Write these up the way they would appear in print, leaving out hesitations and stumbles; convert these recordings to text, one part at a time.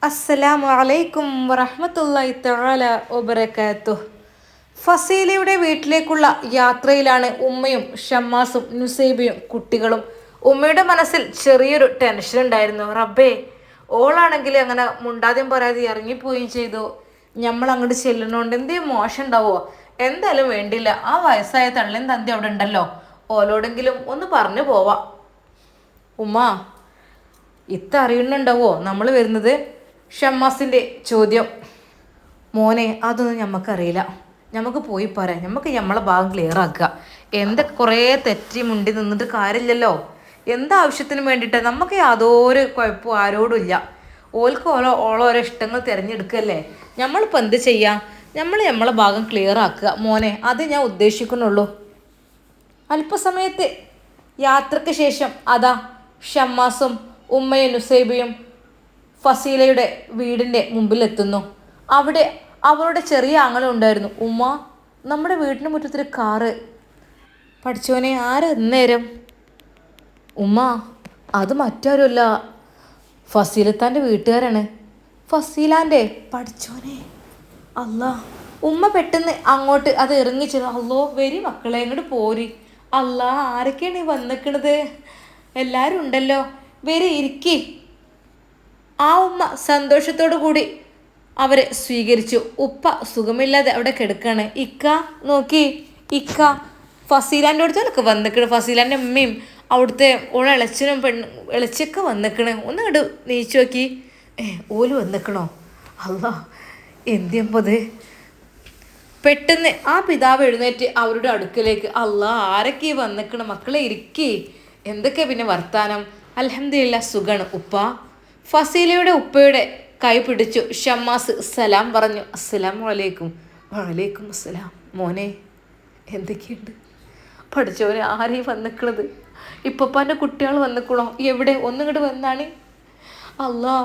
അസ്സലാമു അലൈക്കും വറഹ്മത്തുള്ളാഹി തആല വബറകാതുഹു. ഫസീലയുടെ വീട്ടിലേക്കുള്ള യാത്രയിലാണ് ഉമ്മയും ഷമ്മാസും നുസൈബയും കുട്ടികളും. ഉമ്മയുടെ മനസ്സിൽ ചെറിയൊരു ടെൻഷൻ ഉണ്ടായിരുന്നു. റബ്ബേ, ഓളാണെങ്കിൽ അങ്ങനെ മുണ്ടാതെയും പറയാതെ ഇറങ്ങിപ്പോവുകയും ചെയ്തു. നമ്മൾ അങ്ങോട്ട് ചെല്ലുന്നോണ്ട് എന്തേലും മോശം ഉണ്ടാവോ? എന്തായാലും വേണ്ടില്ല, ആ വയസ്സായ തള്ളിയും തന്തി അവിടെ ഉണ്ടല്ലോ, ഓലോടെങ്കിലും ഒന്ന് പറഞ്ഞു പോവാ. ഉമ്മ, ഇത്ത അറിയുന്നുണ്ടാവോ നമ്മൾ വരുന്നത്? ഷമ്മാസിൻ്റെ ചോദ്യം. മോനെ, അതൊന്നും ഞമ്മക്കറിയില്ല. നമുക്ക് പോയി പറയാം. നമുക്ക് നമ്മളെ ഭാഗം ക്ലിയർ ആക്കുക. എന്തൊക്കെ കുറേ തെറ്റി മുണ്ടി നിന്നിട്ട് കാര്യമില്ലല്ലോ. എന്താവശ്യത്തിന് വേണ്ടിയിട്ട് നമുക്ക് യാതൊരു കുഴപ്പവും ആരോടും ഇല്ല. ഓൾക്ക് ഓരോ ഇഷ്ടങ്ങൾ തിരഞ്ഞെടുക്കുകയല്ലേ. നമ്മളിപ്പോൾ എന്ത് ചെയ്യാം? നമ്മളെ ഭാഗം ക്ലിയർ ആക്കുക മോനെ, അത് ഞാൻ ഉദ്ദേശിക്കുന്നുള്ളൂ. അല്പസമയത്ത് യാത്രയ്ക്ക് ശേഷം അതാ ഷമ്മാസും ഉമ്മയും നുസൈബയും ഫസീലയുടെ വീടിൻ്റെ മുമ്പിലെത്തുന്നു. അവിടെ അവളുടെ ചെറിയ ആങ്ങളുണ്ടായിരുന്നു. ഉമ്മ, നമ്മുടെ വീടിന് മുറ്റത്തൊരു കാറ്. പഠിച്ചോനെ, ആര് എന്നേരം? ഉമ്മ, അത് മറ്റാരുമല്ല, ഫസീലത്താൻ്റെ വീട്ടുകാരാണ്. ഫസീലാൻ്റെ? പഠിച്ചോനെ, അല്ലാ. ഉമ്മ പെട്ടെന്ന് അങ്ങോട്ട് അത് ഇറങ്ങിച്ചത്. അല്ലോ, വരി മക്കളെ, ഇങ്ങോട്ട് പോരി. അല്ലാ, ആരൊക്കെയാണ് ഈ വന്നിക്കണത്? എല്ലാവരും ഉണ്ടല്ലോ, വരി, ഇരിക്കി. ആ ഉമ്മ സന്തോഷത്തോടു കൂടി അവരെ സ്വീകരിച്ചു. ഉപ്പ സുഖമില്ലാതെ അവിടെ കിടക്കാണ്. ഇക്ക നോക്കി, ഇക്ക ഫസീലാൻ്റെ അടുത്തോലൊക്കെ വന്നിക്കണ്. ഫസീലാൻ്റെ അമ്മയും അവിടുത്തെ ഓളെ ഇളച്ചനും ഇളച്ചൊക്കെ വന്നിക്കണ്. ഒന്ന് കണ്ടു നീച്ചു നോക്കി. ഓല് വന്നിക്കണോ? അല്ലാ, എന്തിയപ്പത്? പെട്ടെന്ന് ആ പിതാവ് എഴുന്നേറ്റ് അവരുടെ അടുക്കലേക്ക്. അല്ലാ, ആരൊക്കെ വന്നിക്കണ? മക്കളെ ഇരിക്കി. എന്തൊക്കെ പിന്നെ വർത്താനം? അൽഹംദുലില്ലാ, സുഖാണ് ഉപ്പ. ഫസീലയുടെ ഉപ്പയുടെ കൈ പിടിച്ചു ഷമ്മാസ് സലാം പറഞ്ഞു. അസ്സലാമു അലൈക്കും. വലൈക്കും അസ്സലാം. മോനെ, എന്തൊക്കെയുണ്ട്? പഠിച്ചവനെ, ആരെയും വന്നിക്കണത്? ഇപ്പപ്പാൻ്റെ കുട്ടികൾ വന്നിക്കണോ? എവിടെ? ഒന്നിങ്ങോട്ട് വന്നാണ്. അല്ലാ,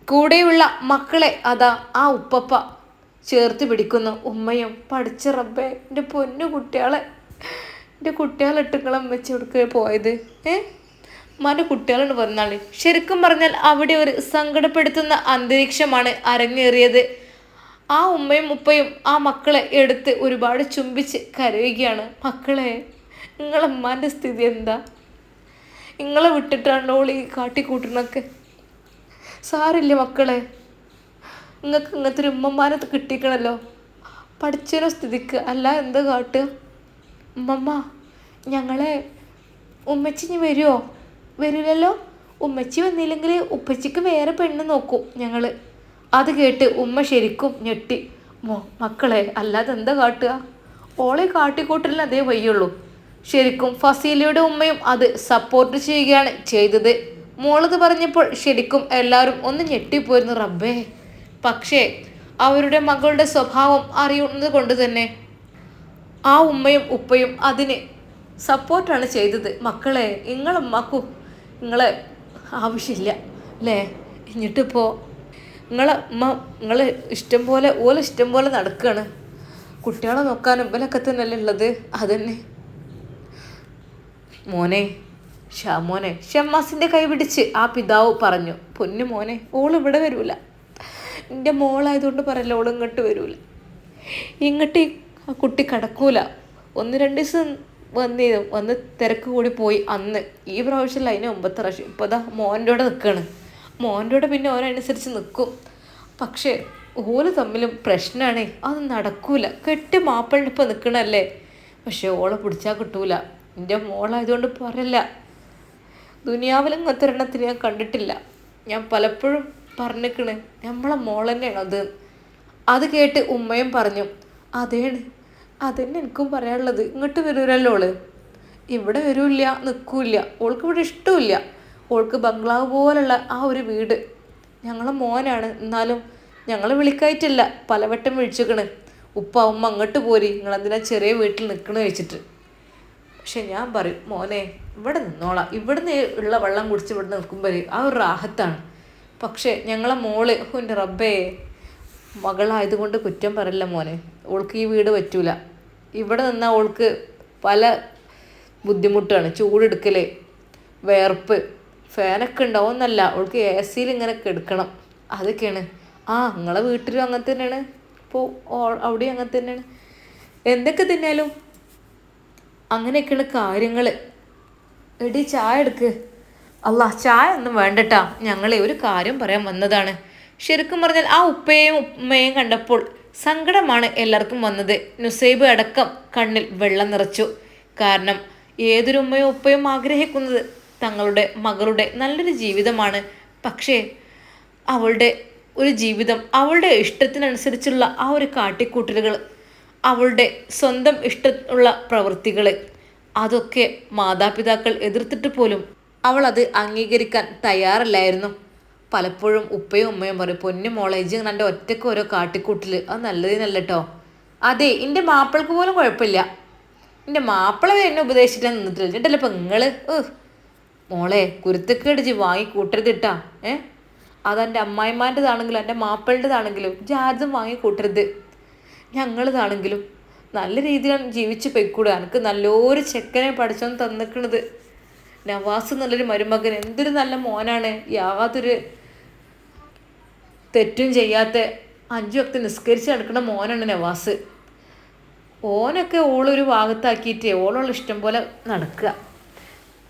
കൂടെയുള്ള മക്കളെ അതാ ആ ഉപ്പപ്പ ചേർത്ത് പിടിക്കുന്നു. ഉമ്മയും. പഠിച്ച റബ്ബേ, എൻ്റെ പൊന്നു കുട്ടികളെ, എൻ്റെ കുട്ടികളിട്ടുക്കളം വെച്ച് കൊടുക്കുക പോയത്. ഉമ്മാൻ്റെ കുട്ടികളോട് വന്നാളി. ശരിക്കും പറഞ്ഞാൽ അവിടെ ഒരു സങ്കടപ്പെടുത്തുന്ന അന്തരീക്ഷമാണ് അരങ്ങേറിയത്. ആ ഉമ്മയും ഉപ്പയും ആ മക്കളെ എടുത്ത് ഒരുപാട് ചുംബിച്ച് കരയുകയാണ്. മക്കളെ, നിങ്ങളമ്മാൻ്റെ സ്ഥിതി എന്താ? നിങ്ങളെ വിട്ടിട്ടാണോ ഈ കാട്ടിക്കൂട്ടണൊക്കെ? സാരില്ല മക്കളെ, നിങ്ങൾക്ക് ഇങ്ങനത്തെ ഒരു ഉമ്മമാരെ കിട്ടിക്കണല്ലോ. പഠിച്ചതിനോ സ്ഥിതിക്ക് അല്ല എന്താ കാട്ടുക? ഉമ്മമ്മ, ഞങ്ങളെ ഉമ്മച്ചി ഇനി വരുമോ? വരില്ലല്ലോ. ഉമ്മച്ചി വന്നില്ലെങ്കിൽ ഉപ്പച്ചിക്ക് വേറെ പെണ്ണ് നോക്കും ഞങ്ങൾ. അത് കേട്ട് ഉമ്മ ശരിക്കും ഞെട്ടി. മക്കളെ, അല്ലാതെ എന്താ കാട്ടുക? ഓളെ കാട്ടിക്കൂട്ടലിന് അതേ വയ്യുള്ളൂ. ശരിക്കും ഫസീലയുടെ ഉമ്മയും അത് സപ്പോർട്ട് ചെയ്യുകയാണ് ചെയ്തത്. മോളത് പറഞ്ഞപ്പോൾ ശരിക്കും എല്ലാവരും ഒന്ന് ഞെട്ടിപ്പോയിരുന്നു. റബ്ബേ, പക്ഷേ അവരുടെ മകളുടെ സ്വഭാവം അറിയുന്നത് കൊണ്ട് തന്നെ ആ ഉമ്മയും ഉപ്പയും അതിന് സപ്പോർട്ടാണ് ചെയ്തത്. മക്കളെ, നിങ്ങളുമ്മാക്കൂ നിങ്ങളെ ആവശ്യമില്ല അല്ലേ? എന്നിട്ടിപ്പോൾ നിങ്ങളെ ഉമ്മ നിങ്ങളെ ഇഷ്ടം പോലെ ഓലെ ഇഷ്ടം പോലെ നടക്കുകയാണ്. കുട്ടികളെ നോക്കാനും ഇവലൊക്കെ തന്നെയല്ലേ ഉള്ളത്. അതന്നെ മോനെ, മോനെ. ഷമ്മാസിൻ്റെ കൈ പിടിച്ച് ആ പിതാവ് പറഞ്ഞു. പൊന്നു മോനെ, ഓൾ ഇവിടെ വരൂല. എൻ്റെ മോളായതുകൊണ്ട് പറയല്ല, ഓൾ ഇങ്ങോട്ട് വരൂല. ഇങ്ങോട്ട് ആ കുട്ടി കിടക്കൂല. 1-2 ദിവസം വന്ന് തിരക്ക് കൂടി പോയി അന്ന്. ഈ പ്രാവശ്യമല്ല, അതിന് 9 പ്രാവശ്യം. ഇപ്പോൾ അതാ മോൻ്റെ കൂടെ നിൽക്കുകയാണ്. മോൻ്റെ കൂടെ പിന്നെ ഓരനുസരിച്ച് നിൽക്കും. പക്ഷേ ഓല് തമ്മിലും പ്രശ്നമാണ്. അത് നടക്കൂല. കെട്ടി മാപ്പിളിൻ്റെ ഇപ്പം നിൽക്കണല്ലേ. പക്ഷേ ഓളെ പിടിച്ചാൽ കിട്ടൂല. എൻ്റെ മോളായതുകൊണ്ട് പറയല്ല. ദുനിയാവിലും ഇങ്ങനത്തെ ഒരെണ്ണത്തിന് ഞാൻ കണ്ടിട്ടില്ല. ഞാൻ പലപ്പോഴും പറഞ്ഞിക്കണ്, നമ്മളെ മോൾ തന്നെയാണ് അത്. അത് കേട്ട് ഉമ്മയും പറഞ്ഞു, അതേണ്, അതന്നെ എനിക്കും പറയാനുള്ളത്. ഇങ്ങോട്ട് വരൂരല്ലോ ഓള്. ഇവിടെ വരൂല്ല, നിൽക്കൂല്ല. ഓൾക്ക് ഇവിടെ ഇഷ്ടമില്ല. ഓൾക്ക് ബംഗ്ലാവ് പോലുള്ള ആ ഒരു വീട്. ഞങ്ങളെ മോനാണ്. എന്നാലും ഞങ്ങൾ വിളിക്കായിട്ടില്ല, പലവട്ടം വിളിച്ചിക്കണ്. ഉപ്പ ഉമ്മ അങ്ങോട്ട് പോരി, നിങ്ങളെന്തിനാ ചെറിയ വീട്ടിൽ നിൽക്കണ വെച്ചിട്ട്. പക്ഷെ ഞാൻ പറയും, മോനെ ഇവിടെ നിന്നോളാം. ഇവിടുന്ന് ഉള്ള വെള്ളം കുടിച്ച് ഇവിടെ നിൽക്കുമ്പോൾ ആ ഒരു റാഹത്താണ്. പക്ഷേ ഞങ്ങളെ മോള്, എൻ്റെ റബ്ബേ, മകളായതുകൊണ്ട് കുറ്റം പറയില്ല മോനെ. ഓൾക്ക് ഈ വീട് പറ്റൂല. ഇവിടെ നിന്നാൽ ഓൾക്ക് പല ബുദ്ധിമുട്ടാണ്. ചൂടെടുക്കൽ, വേർപ്പ്, ഫാനൊക്കെ ഉണ്ടാവുമെന്നല്ല, അവൾക്ക് എ സിയിൽ ഇങ്ങനെ കിടക്കണം, അതൊക്കെയാണ്. നിങ്ങളെ വീട്ടിലും അങ്ങനെ തന്നെയാണ്, ഇപ്പോൾ അവിടെയും അങ്ങനെ തന്നെയാണ്. എന്തൊക്കെ തന്നെയാലും അങ്ങനെയൊക്കെയാണ് കാര്യങ്ങൾ. എടി ചായ എടുക്ക്. അല്ല ചായ ഒന്നും വേണ്ടട്ടാ, ഞങ്ങളെ ഒരു കാര്യം പറയാൻ വന്നതാണ്. ശരിക്കും പറഞ്ഞാൽ ആ ഉപ്പയും ഉമ്മയും കണ്ടപ്പോൾ സങ്കടമാണ് എല്ലാവർക്കും വന്നത്. നുസൈബ് അടക്കം കണ്ണിൽ വെള്ളം നിറച്ചു. കാരണം ഏതൊരു ഉമ്മയും ഉപ്പയും ആഗ്രഹിക്കുന്നത് തങ്ങളുടെ മകളുടെ നല്ലൊരു ജീവിതമാണ്. പക്ഷേ അവളുടെ ഒരു ജീവിതം, അവളുടെ ഇഷ്ടത്തിനനുസരിച്ചുള്ള ആ ഒരു കാട്ടിക്കൂട്ടലുകൾ, അവളുടെ സ്വന്തം ഇഷ്ടമുള്ള പ്രവൃത്തികൾ, അതൊക്കെ മാതാപിതാക്കൾ എതിർത്തിട്ട് പോലും അവൾ അത് അംഗീകരിക്കാൻ തയ്യാറല്ലായിരുന്നു. പലപ്പോഴും ഉപ്പയും ഉമ്മയും പറയും, പൊന്നു മോളെ ഇജ്ജ് എൻ്റെ ഒറ്റയ്ക്ക് ഓരോ കാട്ടിക്കൂട്ടിൽ അത് നല്ലതിനല്ല കേട്ടോ. അതെ, എൻ്റെ മാപ്പിളക്ക് പോലും കുഴപ്പമില്ല, എൻ്റെ മാപ്പിള എന്നെ ഉപദേശിക്കാൻ നിന്നിട്ടില്ല. എന്നിട്ടല്ലേ ഇപ്പം നിങ്ങൾ മോളെ കുരുത്തക്കേട് ഇജ്ജ് വാങ്ങി കൂട്ടരുത് ഇട്ടാ. അതെൻ്റെ അമ്മായിമാൻ്റെതാണെങ്കിലും എൻ്റെ മാപ്പിളുടേതാണെങ്കിലും ജാതും വാങ്ങി കൂട്ടരുത്. ഞങ്ങളതാണെങ്കിലും നല്ല രീതിയിലാണ് ജീവിച്ച് പോയിക്കൂടെ. എനിക്ക് നല്ലൊരു ചെക്കനെ പഠിച്ചോന്ന് തന്നിക്കണത്. നവാസ് നല്ലൊരു മരുമകൻ, എന്തൊരു നല്ല മോനാണ്, യാതൊരു തെറ്റും ചെയ്യാത്ത 5 വക്ത് നിസ്കരിച്ച് നടക്കുന്ന മോനാണ് നവാസ്. ഓനൊക്കെ ഓളൊരു ഭാഗത്താക്കിയിട്ട് ഓളുള്ള ഇഷ്ടം പോലെ നടക്കുക.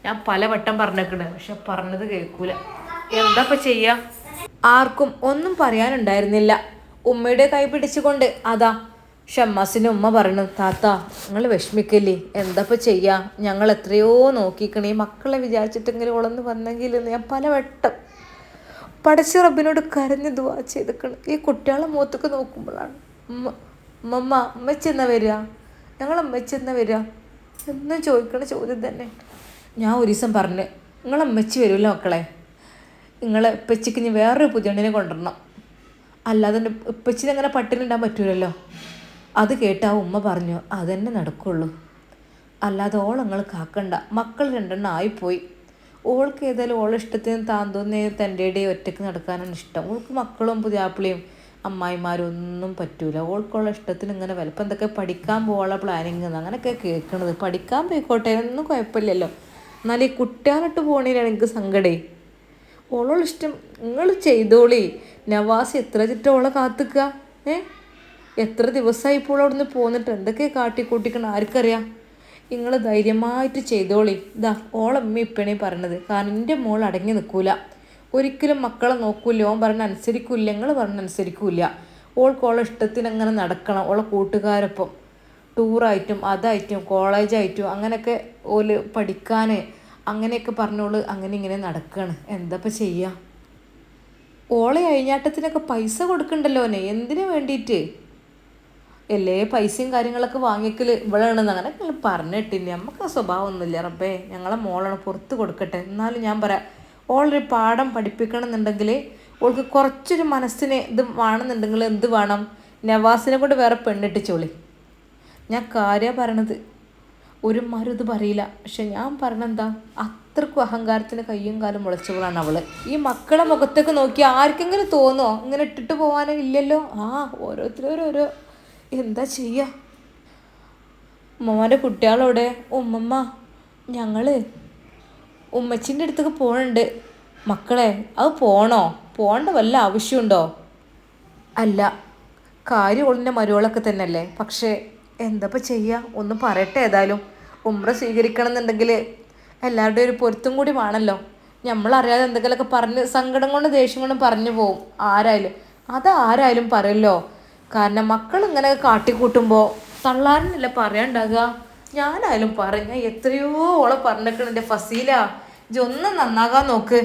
ഞാൻ പലവട്ടം പറഞ്ഞേക്കണേ, പക്ഷെ പറഞ്ഞത് കേൾക്കൂല. എന്താ ഇപ്പം ചെയ്യുക? ആർക്കും ഒന്നും പറയാനുണ്ടായിരുന്നില്ല. ഉമ്മയുടെ കൈ പിടിച്ചുകൊണ്ട് അതാ ഷമ്മാസിൻ്റെ ഉമ്മ പറഞ്ഞു, താത്ത നിങ്ങൾ വിഷമിക്കല്ലേ, എന്താപ്പം ചെയ്യുക, ഞങ്ങൾ എത്രയോ നോക്കിക്കണേ, മക്കളെ വിചാരിച്ചിട്ടെങ്കിലും ഓളൊന്ന് വന്നെങ്കിൽ എന്ന് ഞാൻ പലവട്ടം പടച്ച റബ്ബിനോട് കരഞ്ഞ് ദുആ ചെയ്തിക്കണം. ഈ കുട്ടികളെ മുഖത്തൊക്കെ നോക്കുമ്പോഴാണ് അമ്മച്ചെന്നാ വരിക, ഞങ്ങളമ്മച്ചെന്നാ വരിക എന്നും ചോദിക്കണ ചോദ്യം തന്നെ. ഞാൻ ഒരു ദിവസം പറഞ്ഞു, നിങ്ങളമ്മച്ചി വരുമല്ലോ മക്കളെ, നിങ്ങളെ ഉപ്പച്ചിക്ക് ഇനി വേറൊരു പുതിയണ്ണിനെ കൊണ്ടുവരണം, അല്ലാതെ എൻ്റെ ഉപ്പച്ചിനെ അങ്ങനെ പട്ടിണിണ്ടാൻ പറ്റൂലല്ലോ. അത് കേട്ട് ആ ഉമ്മ പറഞ്ഞു, അതന്നെ നടക്കുള്ളൂ, അല്ലാതെ ഓളങ്ങൾ കാക്കണ്ട, മക്കൾ 2 ആയിപ്പോയി. ഓൾക്ക് ഏതായാലും ഓളെ ഇഷ്ടത്തിന് താൻ തോന്നിയ തൻ്റെ ഇടയിൽ ഒറ്റയ്ക്ക് നടക്കാനാണ് ഇഷ്ടം. ഓൾക്ക് മക്കളും പുതിയാപ്പിളയും അമ്മായിമാരും ഒന്നും പറ്റൂല. ഓൾക്കുള്ള ഇഷ്ടത്തിന് ഇങ്ങനെ വലപ്പം എന്തൊക്കെ പഠിക്കാൻ പോകാനുള്ള പ്ലാനിങ് അങ്ങനെയൊക്കെ കേൾക്കണത്. പഠിക്കാൻ പോയിക്കോട്ടെ, ഒന്നും കുഴപ്പമില്ലല്ലോ, എന്നാൽ ഈ കുട്ടികളിട്ട് പോകണേലാണ് എനിക്ക് സങ്കടേ. ഓളോളം ഇഷ്ടം നിങ്ങൾ ചെയ്തോളി. നവാസ് എത്ര ചിട്ട ഓളെ കാത്തുക്കുക, എത്ര ദിവസമായി ഇപ്പോൾ അവിടെ നിന്ന് പോന്നിട്ട് എന്തൊക്കെ കാട്ടിക്കൂട്ടിക്കണം ആർക്കറിയാം. നിങ്ങൾ ധൈര്യമായിട്ട് ചെയ്തോളി. ഇതാ ഓളമ്മ ഇപ്പണേ പറയണത്. കാരണം എൻ്റെ മോൾ അടങ്ങി നിൽക്കൂല, ഒരിക്കലും മക്കളെ നോക്കൂല, ഓൻ പറഞ്ഞ അനുസരിക്കൂല, നിങ്ങൾ പറഞ്ഞ അനുസരിക്കൂല. ഓൾക്കോളെ ഇഷ്ടത്തിന് അങ്ങനെ നടക്കണം. ഓളെ കൂട്ടുകാരൊപ്പം ടൂറായിട്ടും അതായിട്ടും കോളേജായിട്ടും അങ്ങനെയൊക്കെ ഓല് പഠിക്കാൻ അങ്ങനെയൊക്കെ പറഞ്ഞോള് അങ്ങനെ ഇങ്ങനെ നടക്കുകയാണ്. എന്താപ്പം ചെയ്യുക? ഓളെ അഴിഞ്ഞാട്ടത്തിനൊക്കെ പൈസ കൊടുക്കണ്ടല്ലോ ഓനെ, എന്തിനു വേണ്ടിയിട്ട് അല്ലേ പൈസയും കാര്യങ്ങളൊക്കെ വാങ്ങിക്കൽ ഇവിടെയാണെന്ന് അങ്ങനെ പറഞ്ഞിട്ടില്ല. നമുക്ക് ആ സ്വഭാവമൊന്നുമില്ല റബ്ബേ, ഞങ്ങളെ മോളാണ്, പുറത്ത് കൊടുക്കട്ടെ. എന്നാലും ഞാൻ പറയാം, ഓളൊരു പാഠം പഠിപ്പിക്കണം എന്നുണ്ടെങ്കിൽ ഓൾക്ക് കുറച്ചൊരു മനസ്സിന് ഇത് വേണമെന്നുണ്ടെങ്കിൽ എന്ത് വേണം, നവാസിനെ കൊണ്ട് വേറെ പെണ്ണിട്ടിച്ചോളി. ഞാൻ കാര്യമാണ് പറയണത്, ഒരു മരും ഇത് പറയില്ല. പക്ഷെ ഞാൻ പറഞ്ഞെന്താ, അത്രക്കും അഹങ്കാരത്തിന് കയ്യും കാലും മുളച്ചവളാണ് അവള്. ഈ മക്കളെ മുഖത്തേക്ക് നോക്കി ആർക്കെങ്കിലും തോന്നുമോ ഇങ്ങനെ ഇട്ടിട്ട് പോകാനോ? ഇല്ലല്ലോ. ഓരോരുത്തരോരോരോ എന്താ ചെയ്യുക? മോൻ്റെ കുട്ടികളോടെ ഉമ്മമ്മ ഞങ്ങൾ ഉമ്മച്ചിൻ്റെ അടുത്തേക്ക് പോകണുണ്ട്. മക്കളെ അത് പോകണോ? പോകേണ്ട വല്ല ആവശ്യമുണ്ടോ? അല്ല, കാര്യം ഓളിൻ്റെ മരുവളൊക്കെ തന്നെയല്ലേ, പക്ഷേ എന്താപ്പം ചെയ്യുക, ഒന്നും പറയട്ടെ. ഏതായാലും ഉംറ സ്വീകരിക്കണം എന്നുണ്ടെങ്കിൽ എല്ലാവരുടെയും ഒരു പൊരുത്തം കൂടി വേണമല്ലോ. നമ്മളറിയാതെ എന്തെങ്കിലുമൊക്കെ പറഞ്ഞ് സങ്കടം കൊണ്ട് ദേഷ്യം കൊണ്ടും പറഞ്ഞു പോവും ആരായാലും. അതാരായാലും പറയല്ലോ. കാരണം മക്കൾ ഇങ്ങനെ കാട്ടിക്കൂട്ടുമ്പോൾ തള്ളാറിനല്ല പറയാണ്ടാകുക. ഞാനായാലും പറയും, ഞാൻ എത്രയോ ഓളെ പറഞ്ഞേക്കണ എൻ്റെ ഫസീല, ഇതൊന്നും നന്നാകാൻ നോക്ക്.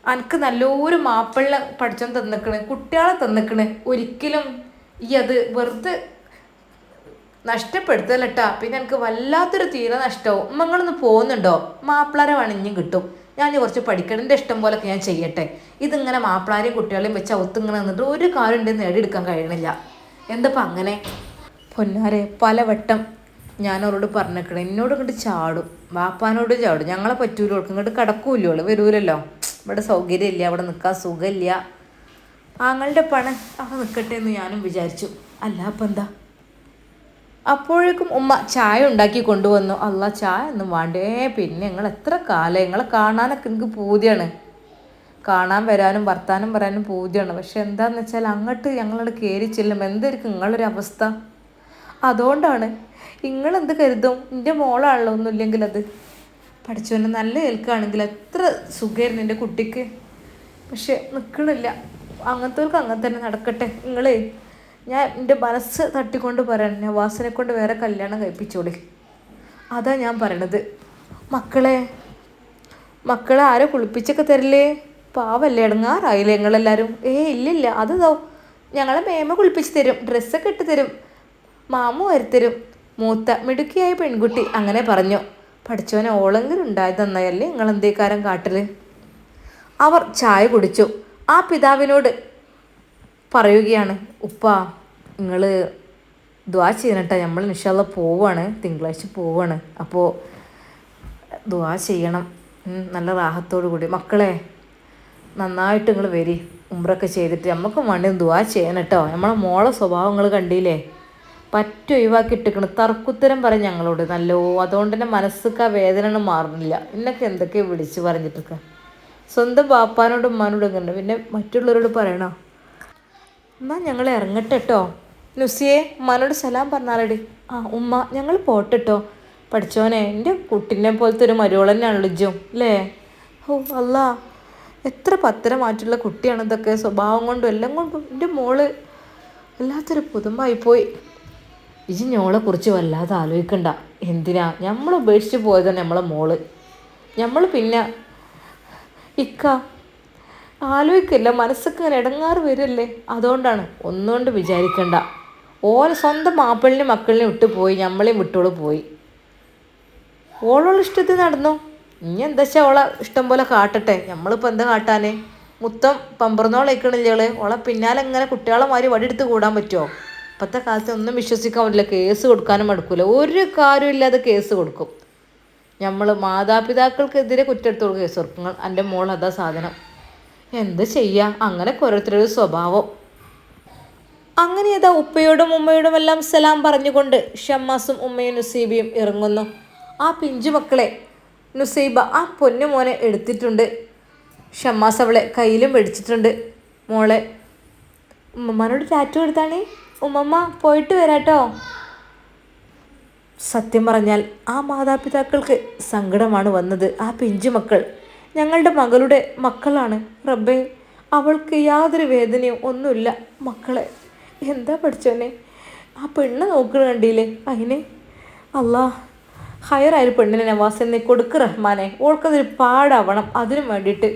എനിക്ക് നല്ലൊരു മാപ്പിള പഠിച്ചോ തന്നിക്കണ്, കുട്ടികളെ തന്നിക്കണ്. ഒരിക്കലും ഈ അത് വെറുതെ നഷ്ടപ്പെടുത്തല്ലട്ടാ. പിന്നെ എനിക്ക് വല്ലാത്തൊരു തീരെ നഷ്ടവും. ഉമ്മങ്ങളൊന്ന് പോകുന്നുണ്ടോ? മാപ്പിളാരെ വണിഞ്ഞും കിട്ടും. ഞാൻ കുറച്ച് പഠിക്കണം, എൻ്റെ ഇഷ്ടം പോലൊക്കെ ഞാൻ ചെയ്യട്ടെ. ഇതിങ്ങനെ മാപ്പിളാരെയും കുട്ടികളെയും വെച്ച് ഒത്തിങ്ങനെ നിന്നിട്ട് ഒരു കാര്യം ഉണ്ടെന്ന് നേടിയെടുക്കാൻ കഴിയണില്ല. എന്തപ്പം അങ്ങനെ? പൊന്നാരെ പലവട്ടം ഞാൻ അവരോട് പറഞ്ഞേക്കണം, എന്നോട് ഇങ്ങോട്ട് ചാടും, വാപ്പാനോട് ചാടും. ഞങ്ങളെ പറ്റൂല, ഓൾക്ക് ഇങ്ങോട്ട് കിടക്കൂല്ലോ, അവള് വരൂലല്ലോ. ഇവിടെ സൗകര്യമില്ല, അവിടെ നിൽക്കാൻ സുഖമില്ല. ആങ്ങളുടെ പണം അവിടെ നിൽക്കട്ടെ എന്ന് ഞാനും വിചാരിച്ചു. അല്ല അപ്പം എന്താ? അപ്പോഴേക്കും ഉമ്മ ചായ ഉണ്ടാക്കി കൊണ്ടുവന്നു. അല്ല, ചായ ഒന്നും വേണ്ടേ. പിന്നെ നിങ്ങൾ എത്ര കാലം, നിങ്ങളെ കാണാനൊക്കെ എനിക്ക് പൂതിയാണ്, കാണാൻ വരാനും വർത്താനം പറയാനും പൂതിയാണ്. പക്ഷെ എന്താണെന്ന് വെച്ചാൽ അങ്ങോട്ട് ഞങ്ങളോട് കയറി ചെല്ലും എന്തായിരിക്കും നിങ്ങളൊരു അവസ്ഥ. അതുകൊണ്ടാണ്. നിങ്ങളെന്ത് കരുതും, എൻ്റെ മോളാണല്ലോ ഒന്നുമില്ലെങ്കിൽ അത് പഠിച്ചവനെ നല്ല കേൾക്കുകയാണെങ്കിൽ എത്ര സുഖമായിരുന്നു എൻ്റെ കുട്ടിക്ക്. പക്ഷെ നിൽക്കണില്ല. അങ്ങനത്തെവർക്ക് അങ്ങനെ തന്നെ നടക്കട്ടെ. ഞാൻ എൻ്റെ മനസ്സ് തട്ടിക്കൊണ്ട് പറയാൻ നവാസിനെ കൊണ്ട് വേറെ കല്യാണം കഴിപ്പിച്ചോളി. അതാ ഞാൻ പറയണത്. മക്കളെ ആരെ കുളിപ്പിച്ചൊക്കെ തരില്ലേ? പാവല്ലേ, ഇടങ്ങാറായില്ലേ നിങ്ങളെല്ലാവരും? ഇല്ലില്ല, അതോ ഞങ്ങളെ മേമ കുളിപ്പിച്ച് തരും, ഡ്രസ്സൊക്കെ ഇട്ട് തരും, മാമു വരുത്തരും. മൂത്ത മിടുക്കിയായ പെൺകുട്ടി അങ്ങനെ പറഞ്ഞു. പഠിച്ചവനെ ഓളെങ്കിലും ഉണ്ടായത് നന്നായല്ലേ നിങ്ങളെന്തേക്കാരം കാട്ടിൽ. അവർ ചായ കുടിച്ചു. ആ പിതാവിനോട് പറയുകയാണ്, ഉപ്പ നിങ്ങൾ ദുആ ചെയ്യണട്ടാ, നമ്മൾ ഇൻഷാ അല്ലാഹ് പോവാണ്, തിങ്കളാഴ്ച പോവാണ്. അപ്പോൾ ദുആ ചെയ്യണം നല്ല റാഹത്തോടു കൂടി. മക്കളെ നന്നായിട്ട് നിങ്ങൾ വരി, ഉംറയൊക്കെ ചെയ്തിട്ട് നമുക്ക് വേണ്ടി ദുആ ചെയ്യണം കേട്ടോ. നമ്മളെ മോളെ സ്വഭാവം നിങ്ങൾ കണ്ടില്ലേ, പറ്റ ഒഴിവാക്കി ഇട്ടിക്കണം. തർക്കുത്തരം പറയും ഞങ്ങളോട് നല്ലോ. അതുകൊണ്ട് തന്നെ മനസ്സൊക്കെ ആ വേദന മാറുന്നില്ല. എന്നൊക്കെ എന്തൊക്കെയാണ് വിളിച്ച് പറഞ്ഞിട്ടൊക്കെ. സ്വന്തം ബാപ്പാനോടും ഉമ്മാനോടും ഇങ്ങനെ, പിന്നെ മറ്റുള്ളവരോട് പറയണോ? എന്നാൽ ഞങ്ങൾ ഇറങ്ങട്ടെ കേട്ടോ. നുസിയെ ഉമ്മാനോട് സലാം പറഞ്ഞാലടി. ഉമ്മ ഞങ്ങൾ പോട്ടെട്ടോ. പഠിച്ചോനെ, എൻ്റെ കുട്ടീനെ പോലത്തെ ഒരു മരുവൾ തന്നെയാണല്ലോ ഇജ്ജും അല്ലേ? അല്ലാ, എത്ര പത്തരമാറ്റുള്ള കുട്ടിയാണ് ഇതൊക്കെ. സ്വഭാവം കൊണ്ടും എല്ലാം കൊണ്ടും എൻ്റെ മോള് വല്ലാത്തൊരു പുതുമ്പായിപ്പോയി. ഇജി ഞോളെ കുറിച്ച് വല്ലാതെ ആലോചിക്കണ്ട. എന്തിനാ നമ്മൾ ഉപേക്ഷിച്ച് പോയതാണ് നമ്മളെ മോള്. നമ്മൾ പിന്നെ ആലോചിക്കില്ല, മനസ്സൊക്കെ ഇങ്ങനെ ഇടങ്ങാറ് വരല്ലേ. അതുകൊണ്ടാണ്. ഒന്നുകൊണ്ട് വിചാരിക്കണ്ട. ഓരോ സ്വന്തം മാപ്പിളിനെയും മക്കളിനെയും വിട്ടു പോയി, നമ്മളെയും വിട്ടോള് പോയി. ഓളോളം ഇഷ്ടത്തിൽ നടന്നു. ഇനി എന്താ വെച്ചാൽ ഓളെ ഇഷ്ടം പോലെ കാട്ടട്ടെ. നമ്മളിപ്പോൾ എന്താ കാട്ടാനേ? മുത്തം പമ്പറന്നോളേക്കണില്ലേ ഓളെ പിന്നാലെ ഇങ്ങനെ കുട്ടികളെ മാതിരി വടിയെടുത്ത് കൂടാൻ പറ്റുമോ? ഇപ്പോഴത്തെ കാലത്ത് ഒന്നും വിശ്വസിക്കാൻ പറ്റില്ല. കേസ് കൊടുക്കാനും മടുക്കില്ല. ഒരു കാര്യമില്ലാതെ കേസ് കൊടുക്കും. നമ്മൾ മാതാപിതാക്കൾക്കെതിരെ കുറ്റെടുത്തോളം കേസ് കൊടുക്കും. എൻ്റെ മോൾ അതാ സാധനം. എന്ത് ചെയ്യുക, അങ്ങനെ ഓരോരുത്തരൊരു സ്വഭാവം. അങ്ങനെ ഏതാ ഉപ്പയോടും ഉമ്മയോടും എല്ലാം സലാം പറഞ്ഞുകൊണ്ട് ഷമ്മാസും ഉമ്മയും നുസൈബയും ഇറങ്ങുന്നു. ആ പിഞ്ചു മക്കളെ നുസൈബ ആ പൊന്നു മോനെ എടുത്തിട്ടുണ്ട്. ഷമ്മാസ് അവളെ കയ്യിലും പിടിച്ചിട്ടുണ്ട്. മോളെ ഉമ്മമാനോട് ടാറ്റു എടുത്താണേ. ഉമ്മമ്മ പോയിട്ട് വരാട്ടോ. സത്യം പറഞ്ഞാൽ ആ മാതാപിതാക്കൾക്ക് സങ്കടമാണ് വന്നത്. ആ പിഞ്ചു മക്കൾ ഞങ്ങളുടെ മകളുടെ മക്കളാണ്. റബ്ബേ, അവൾക്ക് യാതൊരു വേദനയും ഒന്നുമില്ല. മക്കളെ എന്താ പഠിച്ചോനെ, ആ പെണ്ണ് നോക്കണ കണ്ടില്ലേ, അതിന് അല്ലാ ഹയറായൊരു പെണ്ണിനെ നവാസിനെ കൊടുക്ക് റഹ്മാനെ. ഓൾക്കതൊരു പാടാവണം. അതിനു വേണ്ടിയിട്ട്